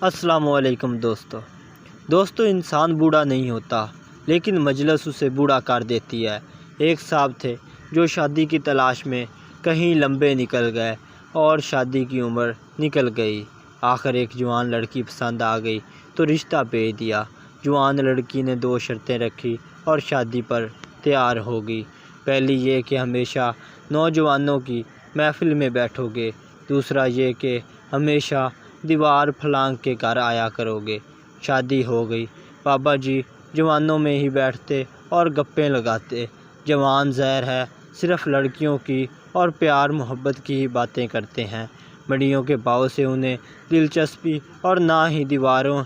السلام علیکم دوستو انسان بوڑھا نہیں ہوتا لیکن مجلس اسے بوڑھا کر دیتی ہے۔ ایک صاحب تھے جو شادی کی تلاش میں کہیں لمبے نکل گئے اور شادی کی عمر نکل گئی۔ آخر ایک جوان لڑکی پسند آ گئی تو رشتہ بھیج دیا۔ جوان لڑکی نے 2 شرطیں رکھی اور شادی پر تیار ہو گئی۔ پہلی یہ کہ ہمیشہ نوجوانوں کی محفل میں بیٹھو گے، دوسرا یہ کہ ہمیشہ دیوار پھلانگ کے گھر آیا کرو گے۔ شادی ہو گئی۔ بابا جی جوانوں میں ہی بیٹھتے اور گپیں لگاتے۔ جوان زہر ہے، صرف لڑکیوں کی اور پیار محبت کی ہی باتیں کرتے ہیں۔ بڑیوں کے بھاؤ سے انہیں دلچسپی اور نہ ہی دیواروں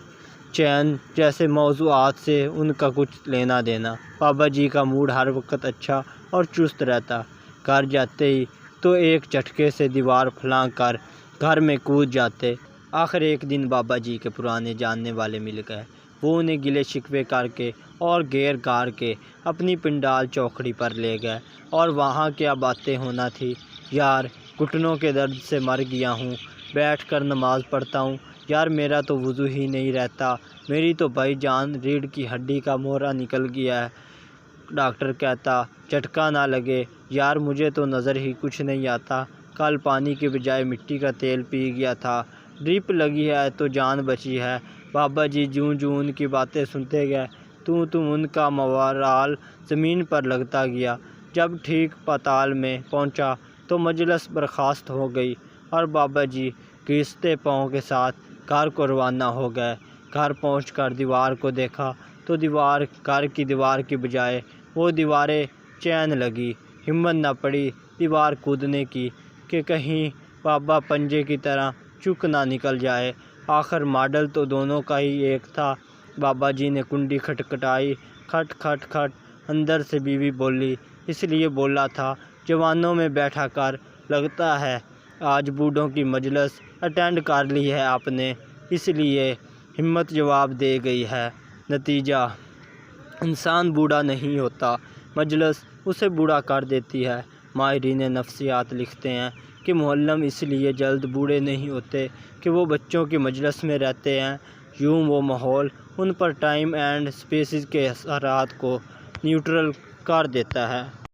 چین جیسے موضوعات سے ان کا کچھ لینا دینا۔ بابا جی کا موڈ ہر وقت اچھا اور چست رہتا۔ گھر جاتے ہی تو ایک جھٹکے سے دیوار پھلانگ کر گھر میں کود جاتے۔ آخر ایک دن بابا جی کے پرانے جاننے والے مل گئے۔ وہ انہیں گلے شکوے کر کے اور گیر گار کے اپنی پنڈال چوکھڑی پر لے گئے اور وہاں کیا باتیں ہونا تھی۔ یار گھٹنوں کے درد سے مر گیا ہوں، بیٹھ کر نماز پڑھتا ہوں، یار میرا تو وضو ہی نہیں رہتا، میری تو بھائی جان ریڑھ کی ہڈی کا مورا نکل گیا ہے۔ ڈاکٹر کہتا جھٹکا نہ لگے، یار مجھے تو نظر ہی کچھ نہیں آتا، کل پانی کے بجائے مٹی کا تیل پی گیا تھا، ڈرپ لگی ہے تو جان بچی ہے۔ بابا جی جوں ان کی باتیں سنتے گئے توں ان کا مورال زمین پر لگتا گیا۔ جب ٹھیک پتال میں پہنچا تو مجلس برخاست ہو گئی اور بابا جی گھستے پاؤں کے ساتھ گھر کو روانہ ہو گئے۔ گھر پہنچ کر دیوار کو دیکھا تو گھر کی دیوار کی بجائے وہ دیواریں چین لگی۔ ہمت نہ پڑی دیوار کودنے کی کہ کہیں بابا پنجے کی طرح چک نہ نکل جائے۔ آخر ماڈل تو دونوں کا ہی ایک تھا۔ بابا جی نے کنڈی کھٹکھٹائی، کھٹ کھٹ کھٹ۔ اندر سے بیوی بولی، اس لیے بولا تھا جوانوں میں بیٹھا کر، لگتا ہے آج بوڑھوں کی مجلس اٹینڈ کر لی ہے آپ نے، اس لیے ہمت جواب دے گئی ہے۔ نتیجہ انسان بوڑھا نہیں ہوتا، مجلس اسے بوڑھا کر دیتی ہے۔ ماہرین نفسیات لکھتے ہیں کہ معلم اس لیے جلد بوڑھے نہیں ہوتے کہ وہ بچوں کی مجلس میں رہتے ہیں، یوں وہ ماحول ان پر ٹائم اینڈ اسپیس کے اثرات کو نیوٹرل کر دیتا ہے۔